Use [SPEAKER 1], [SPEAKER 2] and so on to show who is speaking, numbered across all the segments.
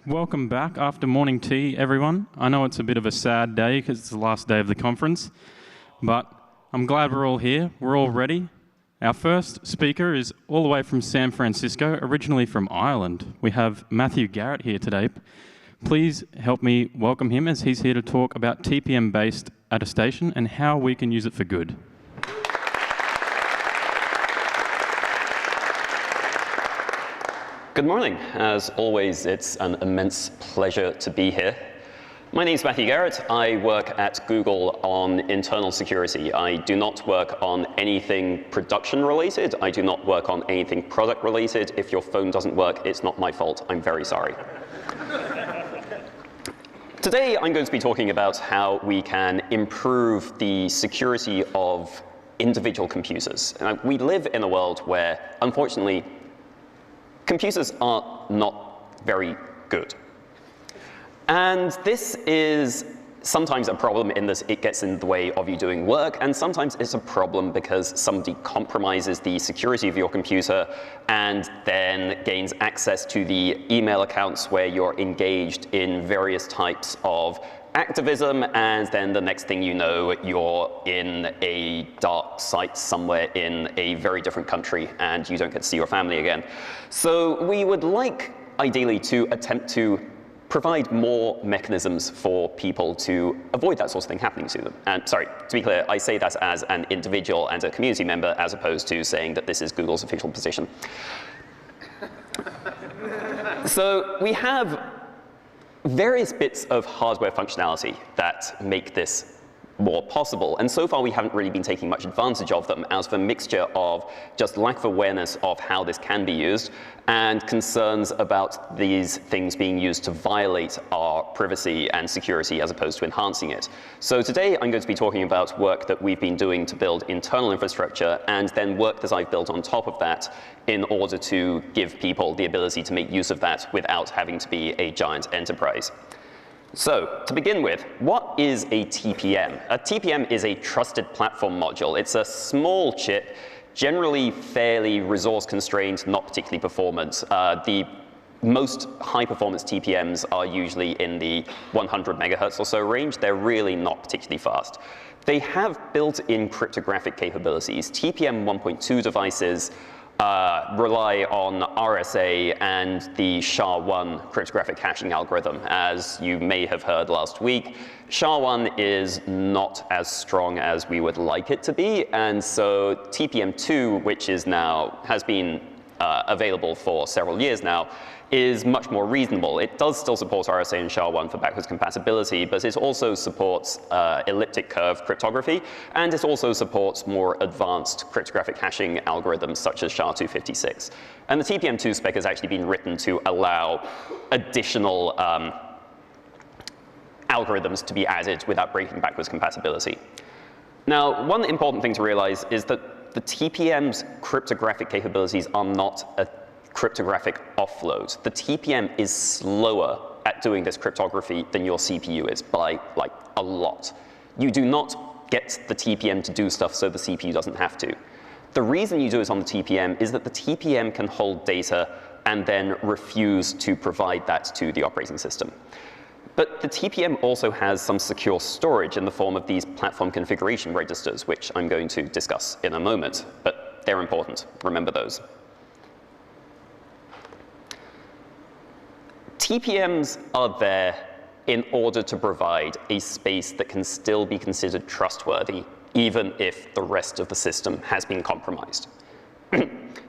[SPEAKER 1] Welcome back after morning tea, everyone. I know it's a bit of a sad day because it's the last day of the conference, but I'm glad we're all here. We're all ready. Our first speaker is all the way from San Francisco, originally from Ireland. We have Matthew Garrett here today. Please help me welcome him as he's here to talk about TPM-based attestation and how we can use it for good.
[SPEAKER 2] Good morning. As always, it's an immense pleasure to be here. My name is Matthew Garrett. I work at Google on internal security. I do not work on anything production related. I do not work on anything product related. If your phone doesn't work, it's not my fault. I'm very sorry. Today, I'm going to be talking about how we can improve the security of individual computers. We live in a world where, unfortunately, computers are not very good. And this is sometimes a problem in that it gets in the way of you doing work, and sometimes it's a problem because somebody compromises the security of your computer and then gains access to the email accounts where you're engaged in various types of activism, and then the next thing you know, you're in a dark site somewhere in a very different country, and you don't get to see your family again. So we would like, ideally, to attempt to provide more mechanisms for people to avoid that sort of thing happening to them. And sorry, to be clear, I say that as an individual and a community member, as opposed to saying that this is Google's official position. So we have various bits of hardware functionality that make this more possible. And so far, we haven't really been taking much advantage of them out of a mixture of just lack of awareness of how this can be used and concerns about these things being used to violate our privacy and security as opposed to enhancing it. So today, I'm going to be talking about work that we've been doing to build internal infrastructure and then work that I've built on top of that in order to give people the ability to make use of that without having to be a giant enterprise. So, to begin with, what is a TPM? A TPM is a trusted platform module. It's a small chip, generally fairly resource constrained, not particularly performant. The most high-performance TPMs are usually in the 100 megahertz or so range. They're really not particularly fast. They have built-in cryptographic capabilities. TPM 1.2 devices rely on RSA and the SHA-1 cryptographic hashing algorithm. As you may have heard last week, SHA-1 is not as strong as we would like it to be, and so TPM2, which is now has been available for several years now, is much more reasonable. It does still support RSA and SHA-1 for backwards compatibility, but it also supports elliptic curve cryptography, and it also supports more advanced cryptographic hashing algorithms such as SHA-256. And the TPM2 spec has actually been written to allow additional algorithms to be added without breaking backwards compatibility. Now, one important thing to realize is that the TPM's cryptographic capabilities are not a cryptographic offload. The TPM is slower at doing this cryptography than your CPU is by like a lot. You do not get the TPM to do stuff so the CPU doesn't have to. The reason you do it on the TPM is that the TPM can hold data and then refuse to provide that to the operating system. But the TPM also has some secure storage in the form of these platform configuration registers, which I'm going to discuss in a moment, but they're important. Remember those. TPMs are there in order to provide a space that can still be considered trustworthy, even if the rest of the system has been compromised.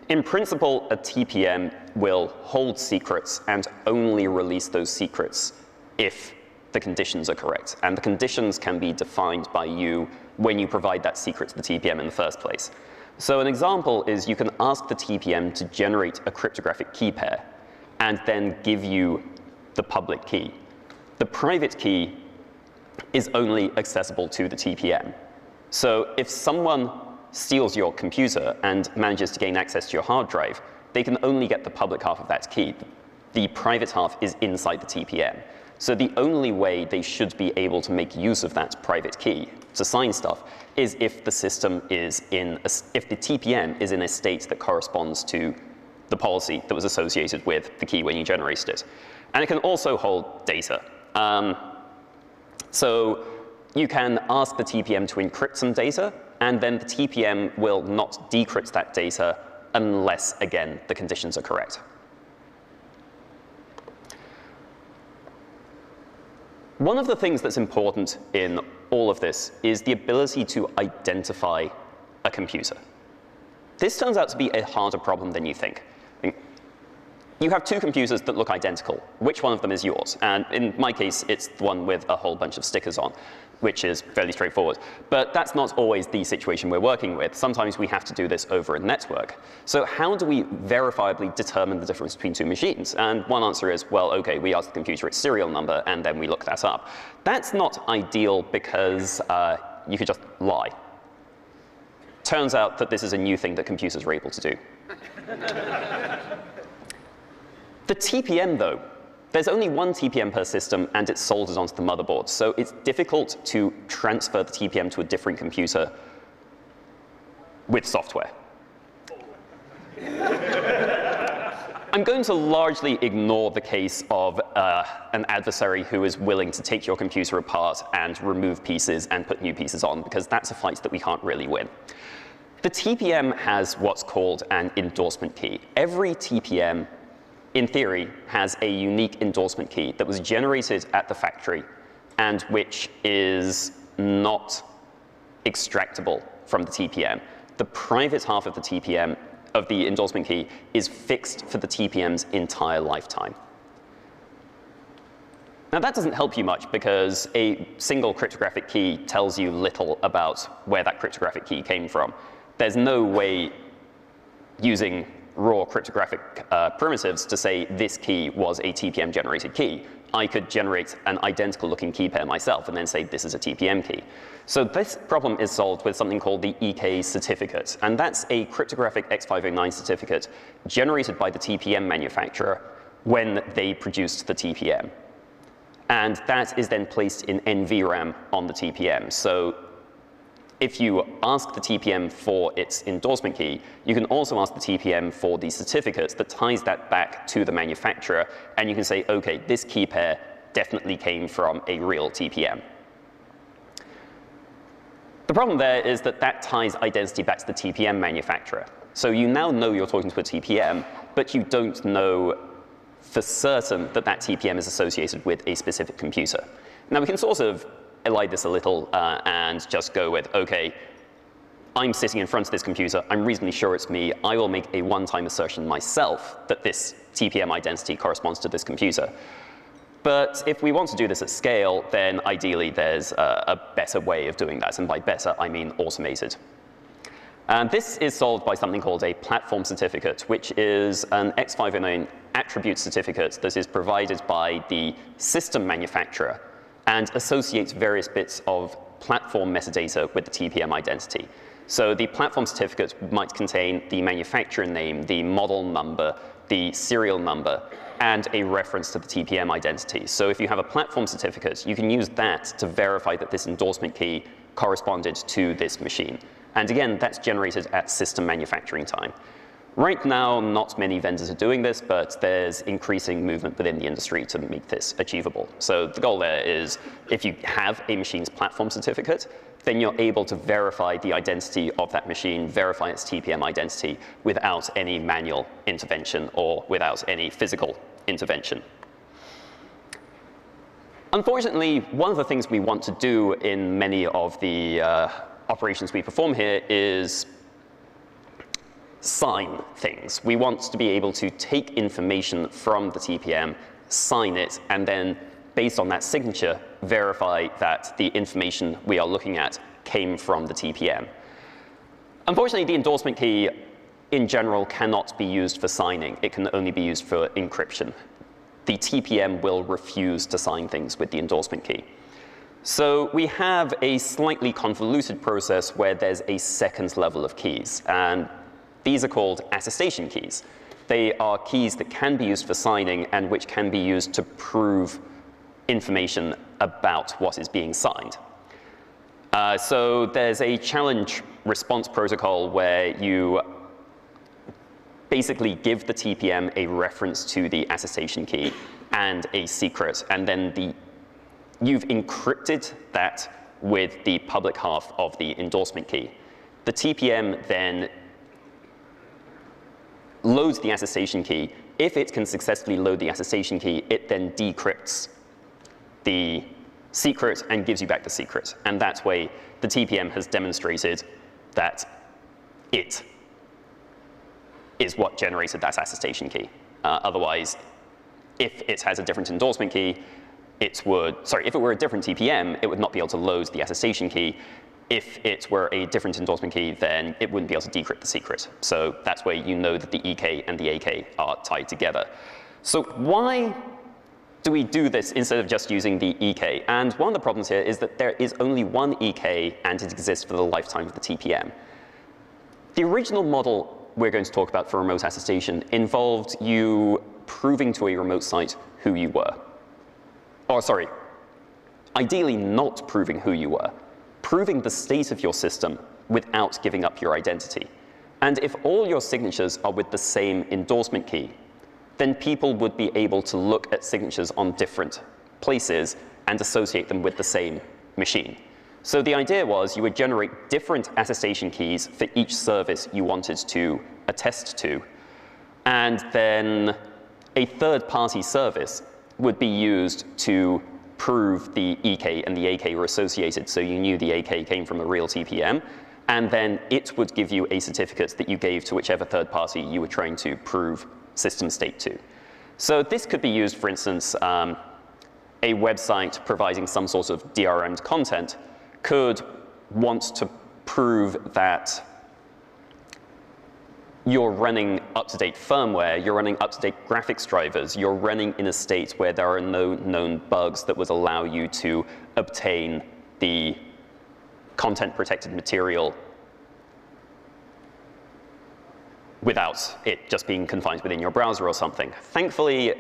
[SPEAKER 2] In principle, a TPM will hold secrets and only release those secrets if the conditions are correct. And the conditions can be defined by you when you provide that secret to the TPM in the first place. So an example is you can ask the TPM to generate a cryptographic key pair and then give you the public key. The private key is only accessible to the TPM. So if someone steals your computer and manages to gain access to your hard drive, they can only get the public half of that key. The private half is inside the TPM. So the only way they should be able to make use of that private key to sign stuff is if the system is if the TPM is in a state that corresponds to the policy that was associated with the key when you generated it. And it can also hold data. So you can ask the TPM to encrypt some data, and then the TPM will not decrypt that data unless, again, the conditions are correct. One of the things that's important in all of this is the ability to identify a computer. This turns out to be a harder problem than you think. You have two computers that look identical. Which one of them is yours? And in my case, it's the one with a whole bunch of stickers on, which is fairly straightforward. But that's not always the situation we're working with. Sometimes we have to do this over a network. So how do we verifiably determine the difference between two machines? And one answer is, well, OK, we ask the computer its serial number, and then we look that up. That's not ideal because you could just lie. Turns out that this is a new thing that computers are able to do. The TPM, though, there's only one TPM per system, and it's soldered onto the motherboard. So it's difficult to transfer the TPM to a different computer with software. I'm going to largely ignore the case of an adversary who is willing to take your computer apart and remove pieces and put new pieces on, because that's a fight that we can't really win. The TPM has what's called an endorsement key. Every TPM, in theory, has a unique endorsement key that was generated at the factory and which is not extractable from the TPM. The private half of the TPM, of the endorsement key, is fixed for the TPM's entire lifetime. Now, that doesn't help you much because a single cryptographic key tells you little about where that cryptographic key came from. There's no way using raw cryptographic primitives to say this key was a TPM-generated key. I could generate an identical-looking key pair myself and then say this is a TPM key. So this problem is solved with something called the EK certificate. And that's a cryptographic X509 certificate generated by the TPM manufacturer when they produced the TPM. And that is then placed in NVRAM on the TPM. So if you ask the TPM for its endorsement key, you can also ask the TPM for the certificate that ties that back to the manufacturer, and you can say, OK, this key pair definitely came from a real TPM. The problem there is that that ties identity back to the TPM manufacturer. So you now know you're talking to a TPM, but you don't know for certain that that TPM is associated with a specific computer. Now, we can sort of elide this a little and just go with, OK, I'm sitting in front of this computer. I'm reasonably sure it's me. I will make a one-time assertion myself that this TPM identity corresponds to this computer. But if we want to do this at scale, then ideally there's a better way of doing that. And by better, I mean automated. And this is solved by something called a platform certificate, which is an X509 attribute certificate that is provided by the system manufacturer and associates various bits of platform metadata with the TPM identity. So the platform certificate might contain the manufacturer name, the model number, the serial number, and a reference to the TPM identity. So if you have a platform certificate, you can use that to verify that this endorsement key corresponded to this machine. And again, that's generated at system manufacturing time. Right now, not many vendors are doing this, but there's increasing movement within the industry to make this achievable. So the goal there is, if you have a machine's platform certificate, then you're able to verify the identity of that machine, verify its TPM identity without any manual intervention or without any physical intervention. Unfortunately, one of the things we want to do in many of the operations we perform here is sign things. We want to be able to take information from the TPM, sign it, and then, based on that signature, verify that the information we are looking at came from the TPM. Unfortunately, the endorsement key, in general, cannot be used for signing. It can only be used for encryption. The TPM will refuse to sign things with the endorsement key. So we have a slightly convoluted process where there's a second level of keys. And these are called attestation keys. They are keys that can be used for signing and which can be used to prove information about what is being signed. So there's a challenge response protocol where you basically give the TPM a reference to the attestation key and a secret, and then you've encrypted that with the public half of the endorsement key. The TPM then loads the attestation key. If it can successfully load the attestation key, it then decrypts the secret and gives you back the secret. And that way, the TPM has demonstrated that it is what generated that attestation key. Otherwise, if it has a different endorsement key, if it were a different TPM, it would not be able to load the attestation key. If it were a different endorsement key, then it wouldn't be able to decrypt the secret. So that's where you know that the EK and the AK are tied together. So why do we do this instead of just using the EK? And one of the problems here is that there is only one EK, and it exists for the lifetime of the TPM. The original model we're going to talk about for remote attestation involved you proving to a remote site who you were. Or sorry, ideally not proving who you were, proving the state of your system without giving up your identity. And if all your signatures are with the same endorsement key, then people would be able to look at signatures on different places and associate them with the same machine. So the idea was you would generate different attestation keys for each service you wanted to attest to. And then a third-party service would be used to prove the EK and the AK were associated, so you knew the AK came from a real TPM. And then it would give you a certificate that you gave to whichever third party you were trying to prove system state to. So this could be used, for instance, a website providing some sort of DRM'd content could want to prove that you're running up-to-date firmware, you're running up-to-date graphics drivers, you're running in a state where there are no known bugs that would allow you to obtain the content-protected material without it just being confined within your browser or something. Thankfully,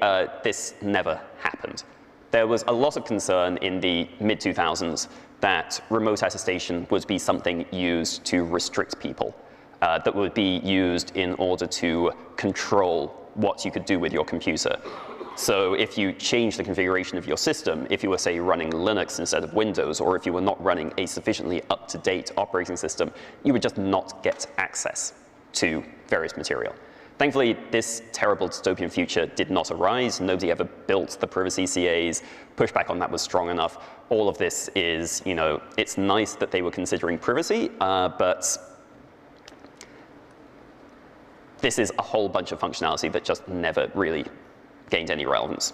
[SPEAKER 2] this never happened. There was a lot of concern in the mid-2000s that remote attestation would be something used to restrict people, that would be used in order to control what you could do with your computer. So if you change the configuration of your system, if you were, say, running Linux instead of Windows, or if you were not running a sufficiently up-to-date operating system, you would just not get access to various material. Thankfully, this terrible dystopian future did not arise. Nobody ever built the privacy CAs. Pushback on that was strong enough. All of this is, it's nice that they were considering privacy, but this is a whole bunch of functionality that just never really gained any relevance.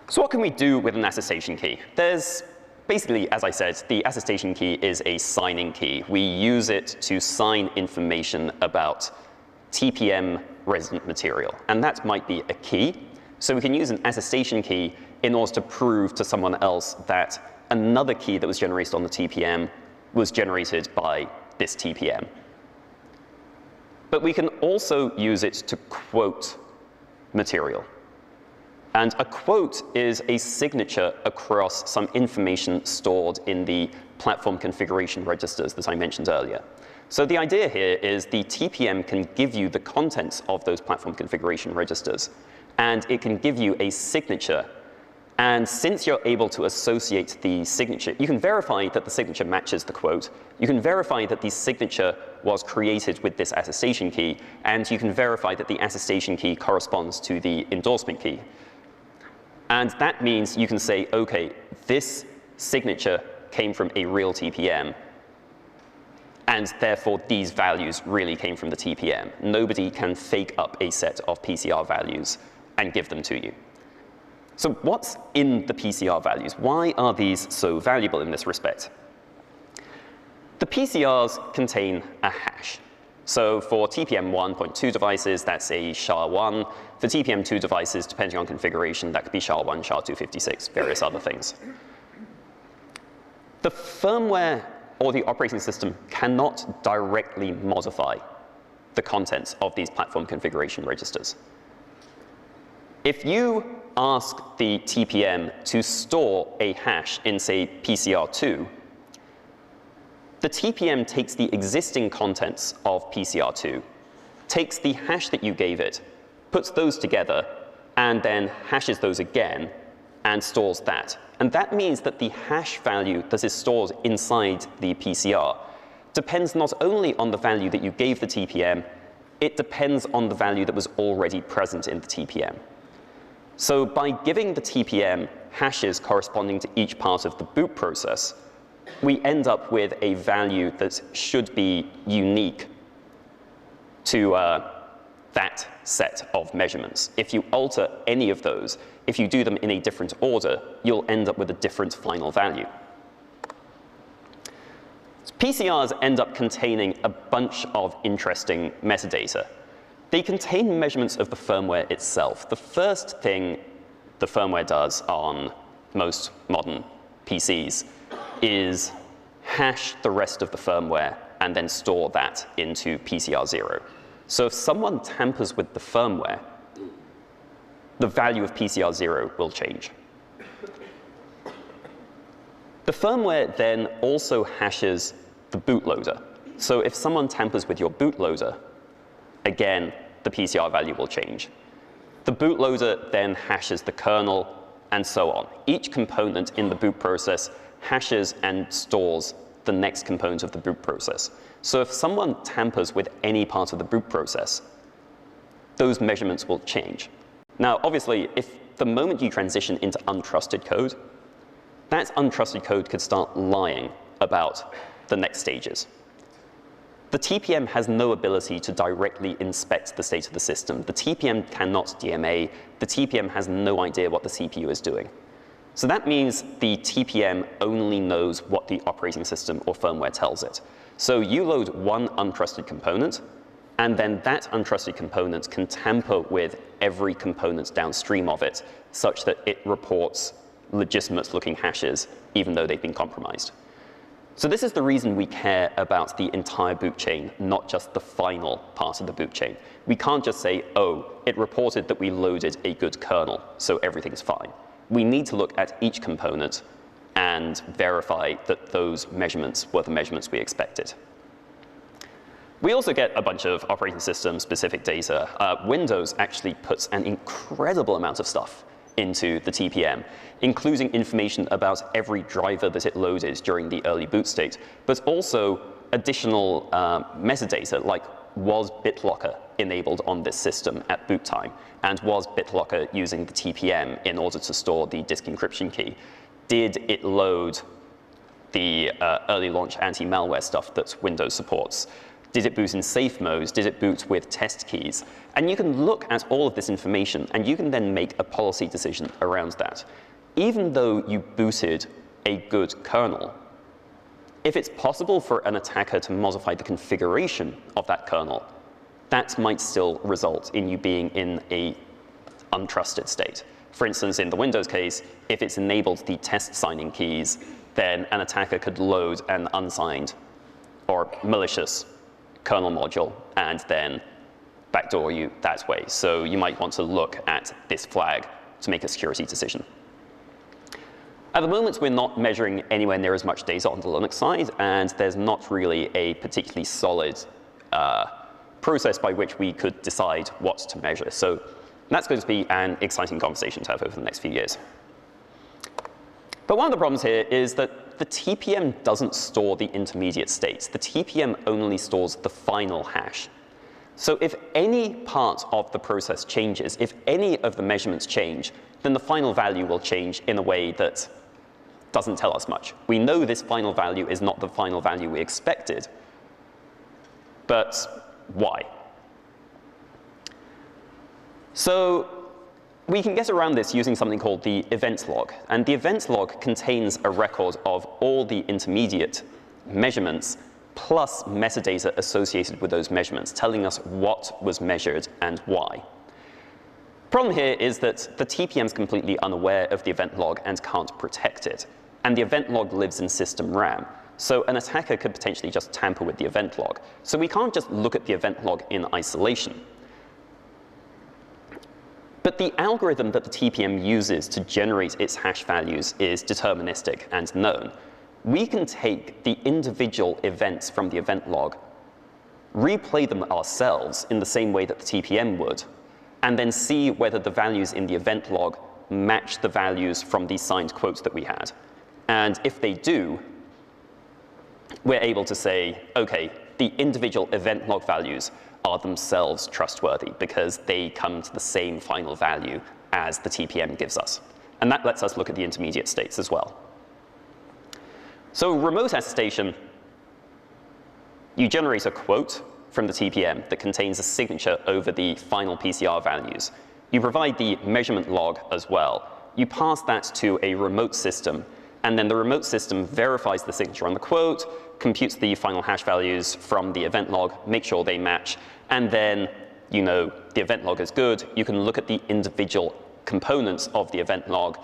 [SPEAKER 2] So what can we do with an attestation key? There's basically, as I said, the attestation key is a signing key. We use it to sign information about TPM resident material, and that might be a key. So we can use an attestation key in order to prove to someone else that another key that was generated on the TPM was generated by this TPM. But we can also use it to quote material. And a quote is a signature across some information stored in the platform configuration registers that I mentioned earlier. So the idea here is the TPM can give you the contents of those platform configuration registers, and it can give you a signature. And since you're able to associate the signature, you can verify that the signature matches the quote. You can verify that the signature was created with this attestation key, and you can verify that the attestation key corresponds to the endorsement key. And that means you can say, OK, this signature came from a real TPM, and therefore these values really came from the TPM. Nobody can fake up a set of PCR values and give them to you. So what's in the PCR values? Why are these so valuable in this respect? The PCRs contain a hash. So for TPM 1.2 devices, that's a SHA-1. For TPM 2 devices, depending on configuration, that could be SHA-1, SHA-256, various other things. The firmware or the operating system cannot directly modify the contents of these platform configuration registers. If you ask the TPM to store a hash in, say, PCR2, the TPM takes the existing contents of PCR2 takes the hash that you gave it, puts those together, and then hashes those again and stores that. And that means that the hash value that is stored inside the PCR depends not only on the value that you gave the TPM, it depends on the value that was already present in the TPM. So by giving the TPM hashes corresponding to each part of the boot process, we end up with a value that should be unique to that set of measurements. If you alter any of those, if you do them in a different order, you'll end up with a different final value. So PCRs end up containing a bunch of interesting metadata. They contain measurements of the firmware itself. The first thing the firmware does on most modern PCs is hash the rest of the firmware and then store that into PCR0. So if someone tampers with the firmware, the value of PCR0 will change. The firmware then also hashes the bootloader. So if someone tampers with your bootloader, again, the PCR value will change. The bootloader then hashes the kernel, and so on. Each component in the boot process hashes and stores the next component of the boot process. So if someone tampers with any part of the boot process, those measurements will change. Now, obviously, if the moment you transition into untrusted code, that untrusted code could start lying about the next stages. The TPM has no ability to directly inspect the state of the system. The TPM cannot DMA. The TPM has no idea what the CPU is doing. So that means the TPM only knows what the operating system or firmware tells it. So you load one untrusted component, and then that untrusted component can tamper with every component downstream of it, such that it reports legitimate-looking hashes, even though they've been compromised. So this is the reason we care about the entire boot chain, not just the final part of the boot chain. We can't just say, oh, it reported that we loaded a good kernel, so everything's fine. We need to look at each component and verify that those measurements were the measurements we expected. We also get a bunch of operating system specific data. Windows actually puts an incredible amount of stuff into the TPM, including information about every driver that it loaded during the early boot state, but also additional metadata like was BitLocker enabled on this system at boot time, and was BitLocker using the TPM in order to store the disk encryption key? Did it load the early launch anti-malware stuff that Windows supports? Did it boot in safe modes? Did it boot with test keys? And you can look at all of this information, and you can then make a policy decision around that. Even though you booted a good kernel, if it's possible for an attacker to modify the configuration of that kernel, that might still result in you being in an untrusted state. For instance, in the Windows case, if it's enabled the test signing keys, then an attacker could load an unsigned or malicious kernel module and then backdoor you that way. So you might want to look at this flag to make a security decision. At the moment, we're not measuring anywhere near as much data on the Linux side, and there's not really a particularly solid process by which we could decide what to measure. So that's going to be an exciting conversation to have over the next few years. But one of the problems here is that the TPM doesn't store the intermediate states. The TPM only stores the final hash. So if any part of the process changes, if any of the measurements change, then the final value will change in a way that doesn't tell us much. We know this final value is not the final value we expected, but why? So we can get around this using something called the event log. And the event log contains a record of all the intermediate measurements plus metadata associated with those measurements, telling us what was measured and why. Problem here is that the TPM is completely unaware of the event log and can't protect it. And the event log lives in system RAM. So an attacker could potentially just tamper with the event log. So we can't just look at the event log in isolation. But the algorithm that the TPM uses to generate its hash values is deterministic and known. We can take the individual events from the event log replay them ourselves in the same way that the TPM would, and then see whether the values in the event log match the values from these signed quotes that we had. And if they do, we're able to say, OK, the individual event log values are themselves trustworthy because they come to the same final value as the TPM gives us. And that lets us look at the intermediate states as well. So remote attestation, you generate a quote from the TPM that contains a signature over the final PCR values. You provide the measurement log as well. You pass that to a remote system, and then the remote system verifies the signature on the quote, computes the final hash values from the event log, make sure they match, and then you know the event log is good. You can look at the individual components of the event log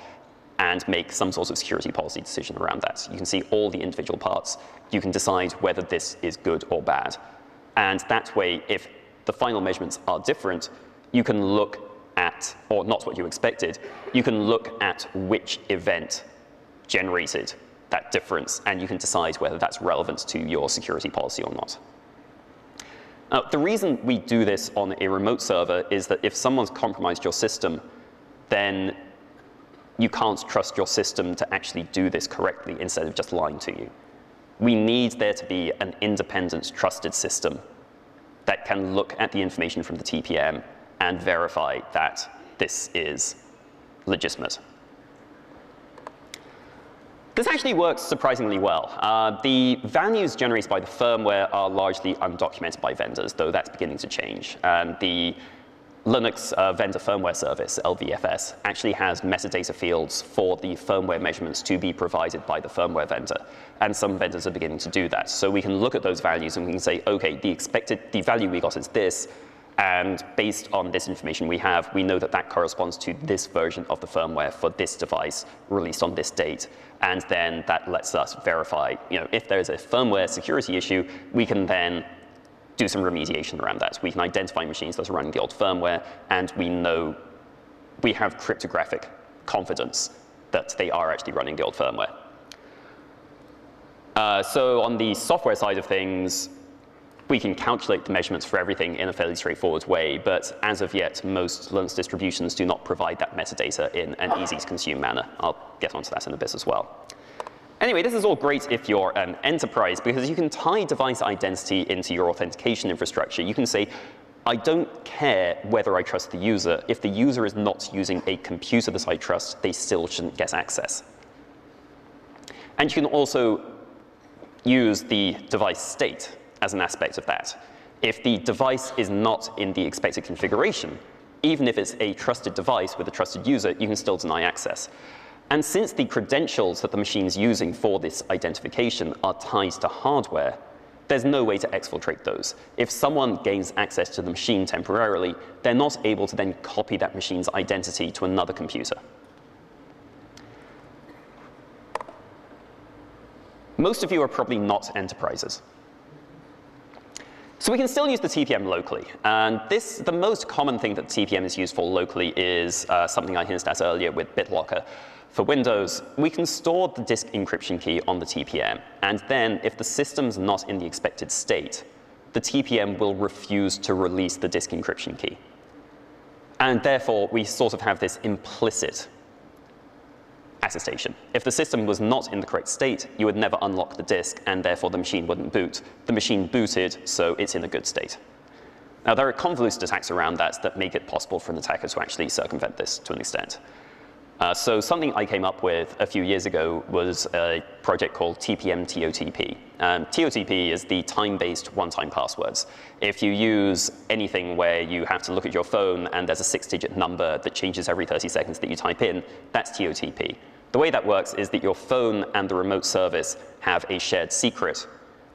[SPEAKER 2] and make some sort of security policy decision around that. You can see all the individual parts. You can decide whether this is good or bad. And that way, if the final measurements are different, you can look at, or not what you expected, you can look at which event generated that difference, and you can decide whether that's relevant to your security policy or not. Now, the reason we do this on a remote server is that if someone's compromised your system, then you can't trust your system to actually do this correctly instead of just lying to you. We need there to be an independent, trusted system that can look at the information from the TPM and verify that this is legitimate. This actually works surprisingly well. The values generated by the firmware are largely undocumented by vendors, though that's beginning to change. The Linux vendor firmware service, LVFS, actually has metadata fields for the firmware measurements to be provided by the firmware vendor. And some vendors are beginning to do that. So we can look at those values and we can say, OK, the value we got is this. And based on this information we have, we know that that corresponds to this version of the firmware for this device released on this date. And then that lets us verify, if there's a firmware security issue, we can then do some remediation around that. We can identify machines that are running the old firmware, and we know we have cryptographic confidence that they are actually running the old firmware. So on the software side of things, we can calculate the measurements for everything in a fairly straightforward way, but as of yet, most Linux distributions do not provide that metadata in an easy-to-consume manner. I'll get onto that in a bit as well. Anyway, this is all great if you're an enterprise, because you can tie device identity into your authentication infrastructure. You can say, I don't care whether I trust the user. If the user is not using a computer that I trust, they still shouldn't get access. And you can also use the device state as an aspect of that. If the device is not in the expected configuration, even if it's a trusted device with a trusted user, you can still deny access. And since the credentials that the machine's using for this identification are tied to hardware, there's no way to exfiltrate those. If someone gains access to the machine temporarily, they're not able to then copy that machine's identity to another computer. Most of you are probably not enterprises. So we can still use the TPM locally. And the most common thing that TPM is used for locally is something I hinted at earlier with BitLocker. For Windows, we can store the disk encryption key on the TPM. And then if the system's not in the expected state, the TPM will refuse to release the disk encryption key. And therefore, we sort of have this implicit attestation. If the system was not in the correct state, you would never unlock the disk, and therefore the machine wouldn't boot. The machine booted, so it's in a good state. Now, there are convoluted attacks around that make it possible for an attacker to actually circumvent this to an extent. So something I came up with a few years ago was a project called TPM TOTP. TOTP is the time-based one-time passwords. If you use anything where you have to look at your phone and there's a 6-digit number that changes every 30 seconds that you type in, that's TOTP. The way that works is that your phone and the remote service have a shared secret,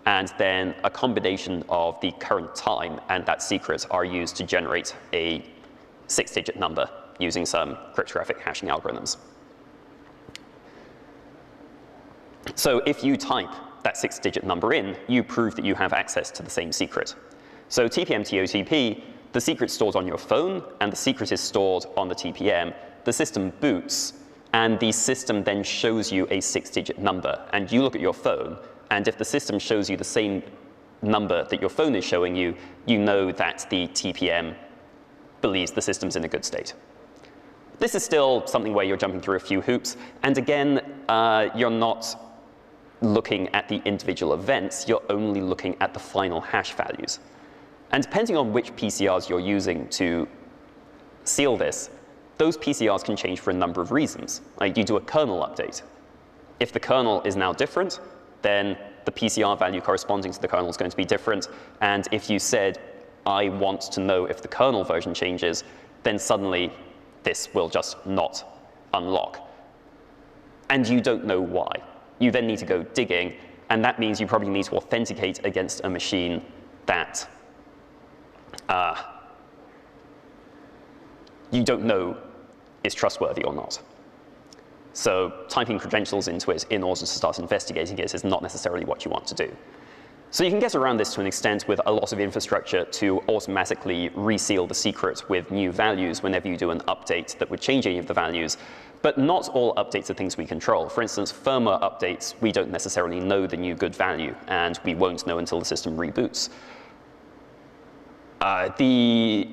[SPEAKER 2] and then a combination of the current time and that secret are used to generate a 6-digit number using some cryptographic hashing algorithms. So if you type that 6-digit number in, you prove that you have access to the same secret. So TPM TOTP, the secret's stored on your phone, and the secret is stored on the TPM. The system boots, and the system then shows you a 6-digit number. And you look at your phone, and if the system shows you the same number that your phone is showing you, you know that the TPM believes the system's in a good state. This is still something where you're jumping through a few hoops. And again, you're not looking at the individual events. You're only looking at the final hash values. And depending on which PCRs you're using to seal this, those PCRs can change for a number of reasons. Like you do a kernel update. If the kernel is now different, then the PCR value corresponding to the kernel is going to be different. And if you said, I want to know if the kernel version changes, then suddenly this will just not unlock. And you don't know why. You then need to go digging, and that means you probably need to authenticate against a machine that you don't know is trustworthy or not. So typing credentials into it in order to start investigating it is not necessarily what you want to do. So you can get around this to an extent with a lot of infrastructure to automatically reseal the secret with new values whenever you do an update that would change any of the values. But not all updates are things we control. For instance, firmware updates, we don't necessarily know the new good value, and we won't know until the system reboots. The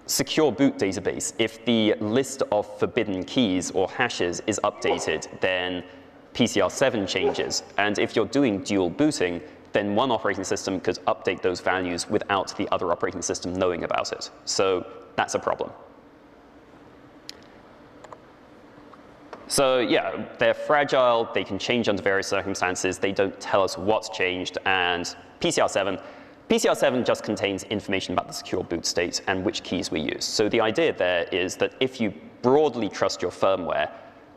[SPEAKER 2] secure boot database, if the list of forbidden keys or hashes is updated, then PCR7 changes. And if you're doing dual booting, then one operating system could update those values without the other operating system knowing about it. So that's a problem. So yeah, they're fragile. They can change under various circumstances. They don't tell us what's changed. And PCR7 just contains information about the secure boot state and which keys we use. So the idea there is that if you broadly trust your firmware,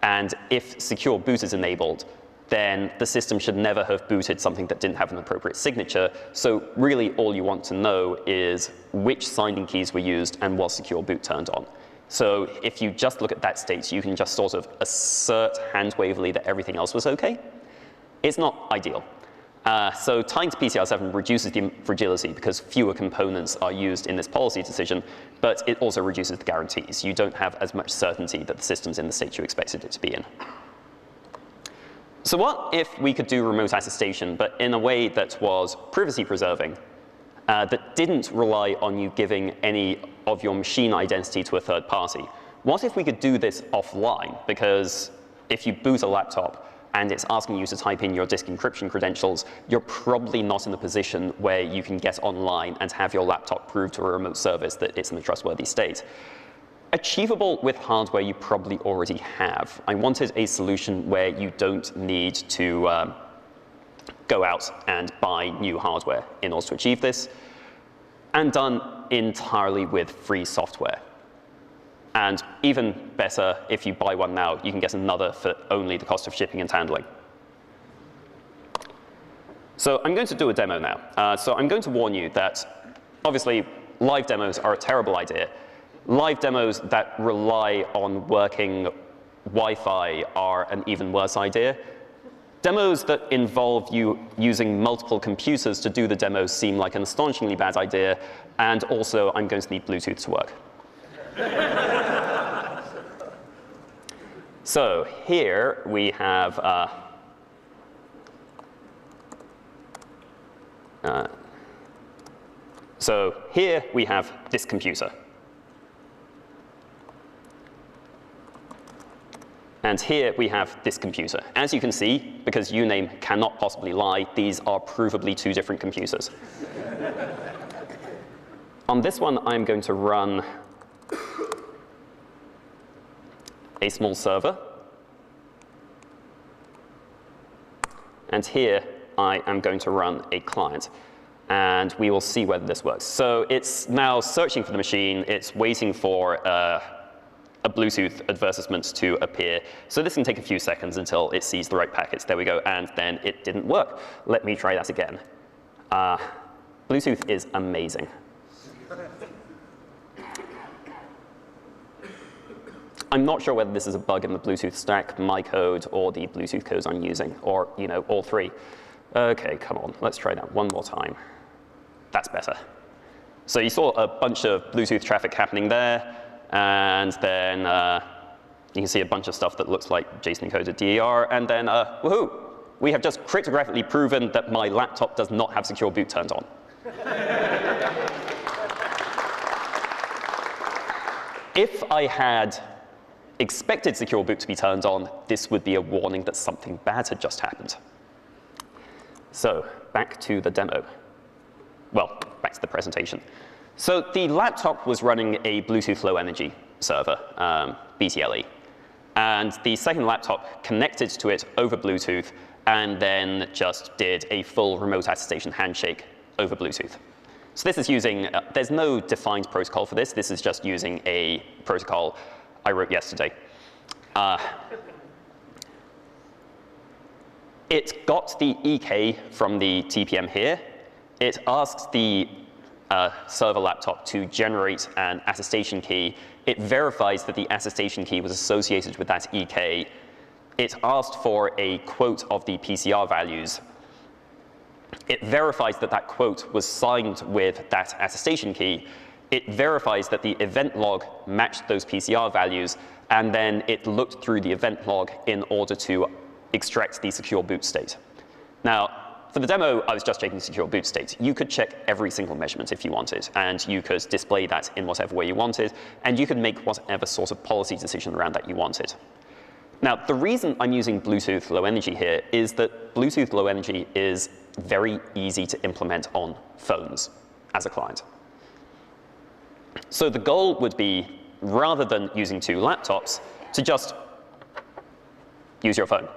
[SPEAKER 2] and if secure boot is enabled, then the system should never have booted something that didn't have an appropriate signature. So really all you want to know is which signing keys were used and was secure boot turned on. So if you just look at that state, you can just sort of assert hand-wavily that everything else was OK. It's not ideal. So tying to PCR7 reduces the fragility because fewer components are used in this policy decision, but it also reduces the guarantees. You don't have as much certainty that the system's in the state you expected it to be in. So what if we could do remote attestation, but in a way that was privacy preserving, that didn't rely on you giving any of your machine identity to a third party? What if we could do this offline? Because if you boot a laptop and it's asking you to type in your disk encryption credentials, you're probably not in a position where you can get online and have your laptop prove to a remote service that it's in a trustworthy state. Achievable with hardware you probably already have. I wanted a solution where you don't need to go out and buy new hardware in order to achieve this, and done entirely with free software. And even better, if you buy one now, you can get another for only the cost of shipping and handling. So I'm going to do a demo now. So I'm going to warn you that, obviously, live demos are a terrible idea. Live demos that rely on working Wi-Fi are an even worse idea. Demos that involve you using multiple computers to do the demos seem like an astonishingly bad idea. And also, I'm going to need Bluetooth to work. So here we have this computer. And here we have this computer. As you can see, because uname cannot possibly lie, these are provably two different computers. On this one, I'm going to run a small server. And here, I am going to run a client. And we will see whether this works. So it's now searching for the machine. It's waiting for a Bluetooth advertisement to appear. So this can take a few seconds until it sees the right packets. There we go. And then it didn't work. Let me try that again. Bluetooth is amazing. I'm not sure whether this is a bug in the Bluetooth stack, my code, or the Bluetooth codes I'm using, or all three. OK, come on. Let's try that one more time. That's better. So you saw a bunch of Bluetooth traffic happening there. And then you can see a bunch of stuff that looks like JSON-encoded DER. And then, woohoo, we have just cryptographically proven that my laptop does not have secure boot turned on. If I had expected secure boot to be turned on, this would be a warning that something bad had just happened. So back to the demo. Well, back to the presentation. So the laptop was running a Bluetooth Low Energy server, BTLE. And the second laptop connected to it over Bluetooth and then just did a full remote attestation handshake over Bluetooth. So this is using, there's no defined protocol for this. This is just using a protocol I wrote yesterday. It got the EK from the TPM here. It asks the server laptop to generate an attestation key. It verifies that the attestation key was associated with that EK. It asked for a quote of the PCR values. It verifies that that quote was signed with that attestation key. It verifies that the event log matched those PCR values, and then it looked through the event log in order to extract the secure boot state. Now, for the demo, I was just checking secure boot state. You could check every single measurement if you wanted, and you could display that in whatever way you wanted, and you could make whatever sort of policy decision around that you wanted. Now, the reason I'm using Bluetooth Low Energy here is that Bluetooth Low Energy is very easy to implement on phones as a client. So the goal would be, rather than using two laptops, to just use your phone.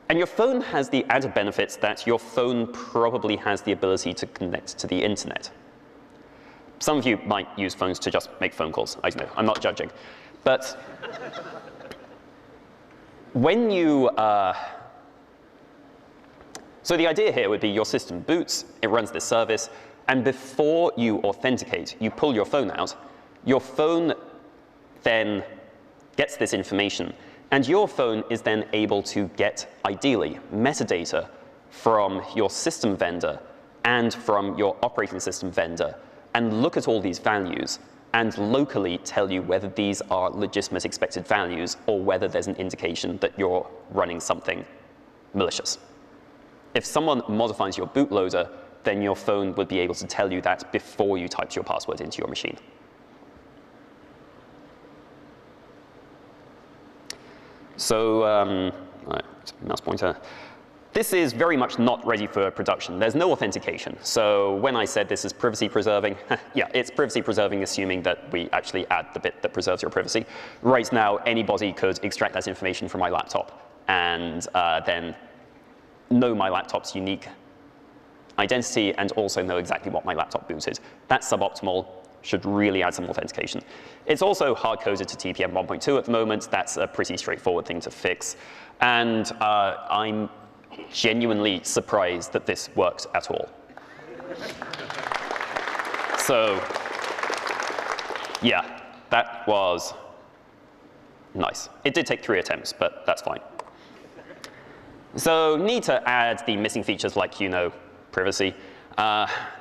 [SPEAKER 2] And your phone has the added benefits that your phone probably has the ability to connect to the internet. Some of you might use phones to just make phone calls. I don't know. I'm not judging. But when you so the idea here would be your system boots, it runs this service, and before you authenticate, you pull your phone out. Your phone then gets this information, and your phone is then able to get, ideally, metadata from your system vendor and from your operating system vendor, and look at all these values and locally tell you whether these are legitimate expected values or whether there's an indication that you're running something malicious. If someone modifies your bootloader, then your phone would be able to tell you that before you typed your password into your machine. So, mouse pointer. This is very much not ready for production. There's no authentication. So when I said this is privacy preserving, yeah, it's privacy preserving assuming that we actually add the bit that preserves your privacy. Right now, anybody could extract that information from my laptop and then know my laptop's unique identity and also know exactly what my laptop booted. That's suboptimal. Should really add some authentication. It's also hard-coded to TPM 1.2 at the moment. That's a pretty straightforward thing to fix. And I'm genuinely surprised that this worked at all. So yeah, that was nice. It did take 3 attempts, but that's fine. So need to add the missing features like, you know, privacy.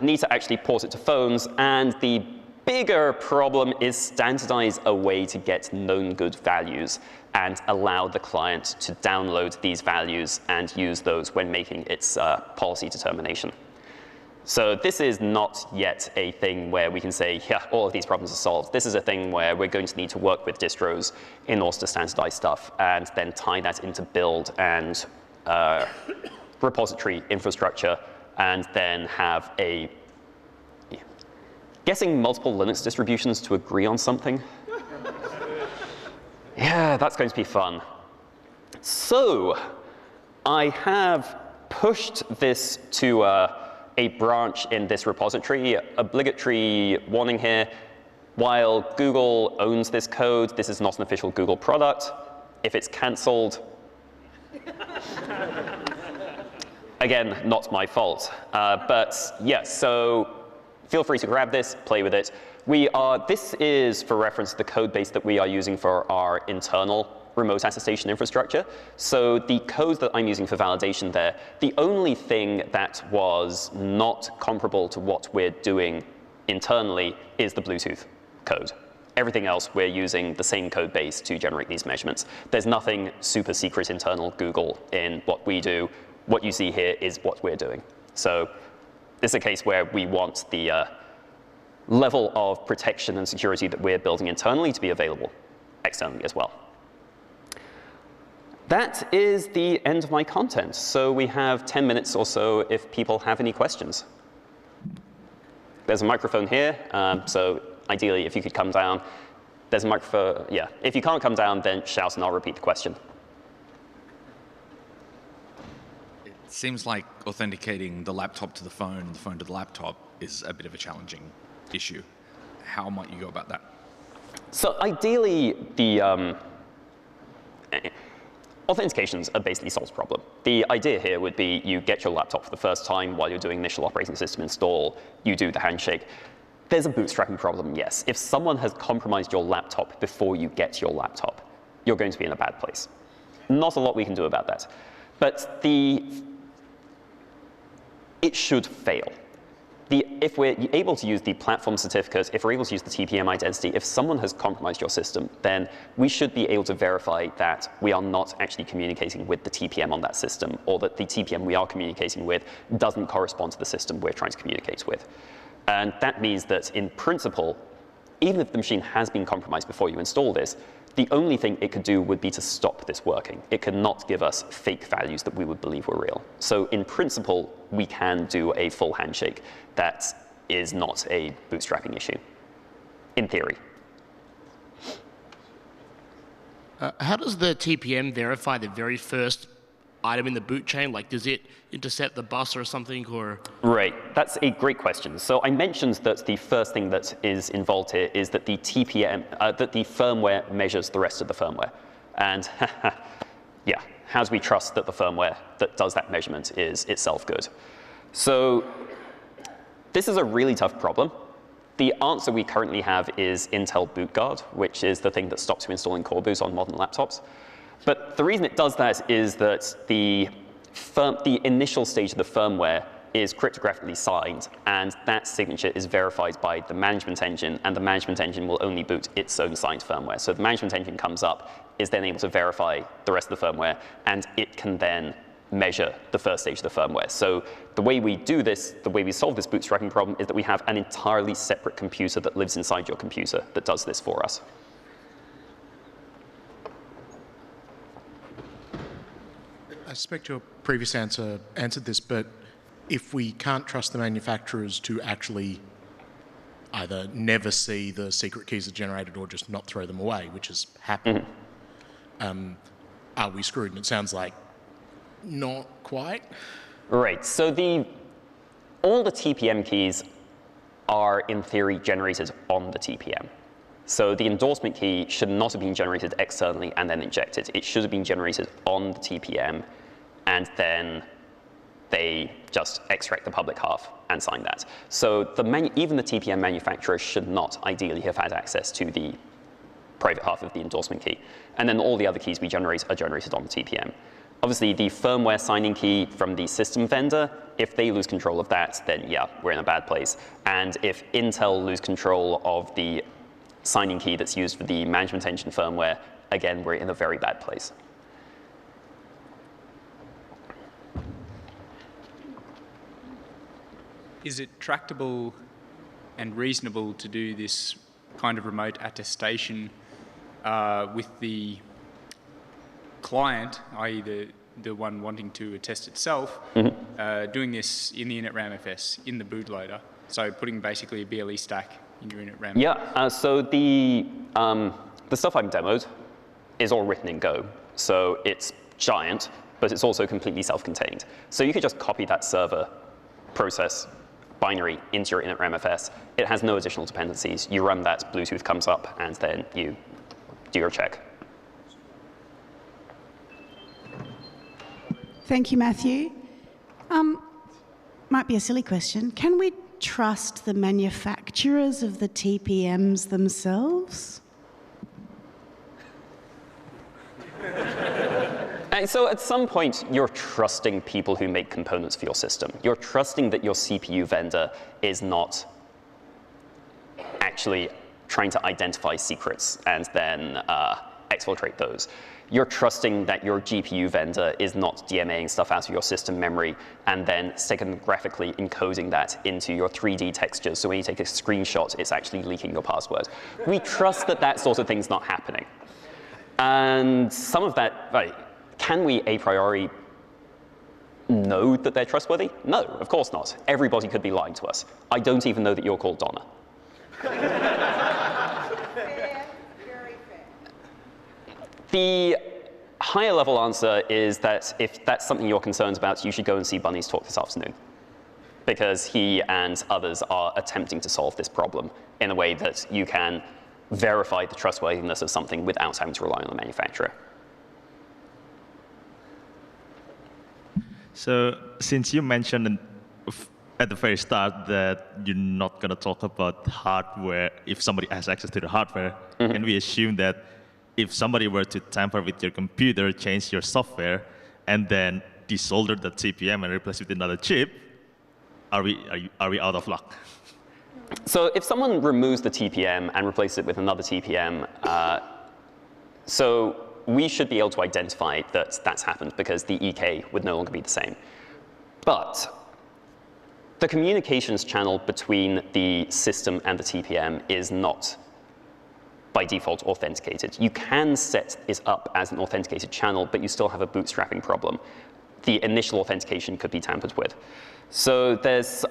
[SPEAKER 2] Need to actually port it to phones, and the bigger problem is standardize a way to get known good values and allow the client to download these values and use those when making its policy determination. So this is not yet a thing where we can say, yeah, all of these problems are solved. This is a thing where we're going to need to work with distros in order to standardize stuff and then tie that into build and repository infrastructure, and then have a getting multiple Linux distributions to agree on something. Yeah, that's going to be fun. So I have pushed this to a branch in this repository. Obligatory warning here. While Google owns this code, this is not an official Google product. If it's cancelled, again, not my fault. But yes, so feel free to grab this, play with it. This is, for reference, the code base that we are using for our internal remote attestation infrastructure. So the code that I'm using for validation there, the only thing that was not comparable to what we're doing internally is the Bluetooth code. Everything else, we're using the same code base to generate these measurements. There's nothing super secret internal Google in what we do. What you see here is what we're doing. So this is a case where we want the level of protection and security that we're building internally to be available externally as well. That is the end of my content. So we have 10 minutes or so if people have any questions. There's a microphone here, so ideally if you could come down. There's a microphone, yeah. If you can't come down, then shout and I'll repeat the question.
[SPEAKER 3] It seems like authenticating the laptop to the phone to the laptop is a bit of a challenging issue. How might you go about that?
[SPEAKER 2] So ideally, the authentications are basically solves the problem. The idea here would be you get your laptop for the first time while you're doing initial operating system install, you do the handshake. There's a bootstrapping problem, yes. If someone has compromised your laptop before you get your laptop, you're going to be in a bad place. Not a lot we can do about that. But it should fail. If we're able to use the platform certificate, if we're able to use the TPM identity, if someone has compromised your system, then we should be able to verify that we are not actually communicating with the TPM on that system, or that the TPM we are communicating with doesn't correspond to the system we're trying to communicate with. And that means that in principle, even if the machine has been compromised before you install this, the only thing it could do would be to stop this working. It could not give us fake values that we would believe were real. So in principle, we can do a full handshake. That is not a bootstrapping issue, in theory.
[SPEAKER 4] How does the TPM verify the very first item in the boot chain? Like, does it intercept the bus or something, or?
[SPEAKER 2] Right, that's a great question. So I mentioned that the first thing that is involved here is that the TPM, that the firmware measures the rest of the firmware. And yeah, how do we trust that the firmware that does that measurement is itself good? So this is a really tough problem. The answer we currently have is Intel Boot Guard, which is the thing that stops you installing core boot on modern laptops. But the reason it does that is that the initial stage of the firmware is cryptographically signed, and that signature is verified by the management engine, and the management engine will only boot its own signed firmware. So the management engine comes up, is then able to verify the rest of the firmware, and it can then measure the first stage of the firmware. So the way we do this, the way we solve this bootstrapping problem, is that we have an entirely separate computer that lives inside your computer that does this for us.
[SPEAKER 5] I suspect your previous answer answered this, but if we can't trust the manufacturers to actually either never see the secret keys are generated or just not throw them away, which has happened, are we screwed? And it sounds like not quite.
[SPEAKER 2] Right, so all the TPM keys are in theory generated on the TPM. So the endorsement key should not have been generated externally and then injected. It should have been generated on the TPM, and then they just extract the public half and sign that. So even the TPM manufacturer should not ideally have had access to the private half of the endorsement key. And then all the other keys we generate are generated on the TPM. Obviously, the firmware signing key from the system vendor, if they lose control of that, then yeah, we're in a bad place. And if Intel lose control of the signing key that's used for the management engine firmware, again, we're in a very bad place.
[SPEAKER 6] Is it tractable and reasonable to do this kind of remote attestation with the client, i.e. the one wanting to attest itself, doing this in the initramfs, in the bootloader? So putting basically a BLE stack in your initram.
[SPEAKER 2] Yeah, so the stuff I've demoed is all written in Go. So it's giant, but it's also completely self-contained. So you could just copy that server process binary into your initramfs. It has no additional dependencies. You run that, Bluetooth comes up, and then you do your check.
[SPEAKER 7] Thank you, Matthew. Might be a silly question. Can we trust the manufacturers of the TPMs themselves?
[SPEAKER 2] So at some point, you're trusting people who make components for your system. You're trusting that your CPU vendor is not actually trying to identify secrets and then exfiltrate those. You're trusting that your GPU vendor is not DMAing stuff out of your system memory and then steganograpically encoding that into your 3D textures. So when you take a screenshot, it's actually leaking your password. We trust that that sort of thing's not happening. And some of that, right, can we a priori know that they're trustworthy? No, of course not. Everybody could be lying to us. I don't even know that you're called Donna. The higher level answer is that if that's something you're concerned about, you should go and see Bunny's talk this afternoon, because he and others are attempting to solve this problem in a way that you can verify the trustworthiness of something without having to rely on the manufacturer.
[SPEAKER 8] So since you mentioned at the very start that you're not going to talk about hardware if somebody has access to the hardware, can we assume that if somebody were to tamper with your computer, change your software, and then desolder the TPM and replace it with another chip, are we out of luck?
[SPEAKER 2] So if someone removes the TPM and replaces it with another TPM, so we should be able to identify that that's happened because the EK would no longer be the same. But the communications channel between the system and the TPM is not by default authenticated. You can set it up as an authenticated channel, but you still have a bootstrapping problem. The initial authentication could be tampered with. So there's,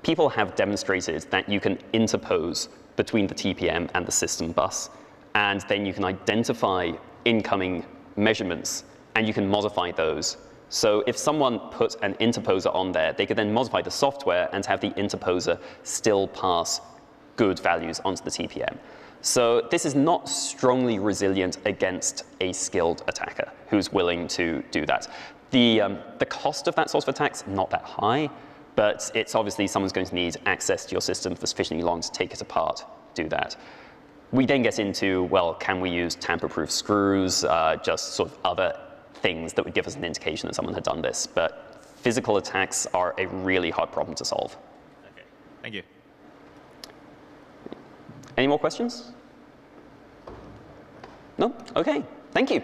[SPEAKER 2] people have demonstrated that you can interpose between the TPM and the system bus, and then you can identify incoming measurements, and you can modify those. So if someone put an interposer on there, they could then modify the software and have the interposer still pass good values onto the TPM. So this is not strongly resilient against a skilled attacker who's willing to do that. The cost of that sort of attack's not that high, but it's obviously someone's going to need access to your system for sufficiently long to take it apart, do that. We then get into, well, can we use tamper-proof screws, just sort of other things that would give us an indication that someone had done this. But physical attacks are a really hard problem to solve.
[SPEAKER 8] Okay, thank you.
[SPEAKER 2] Any more questions? No? OK, thank you.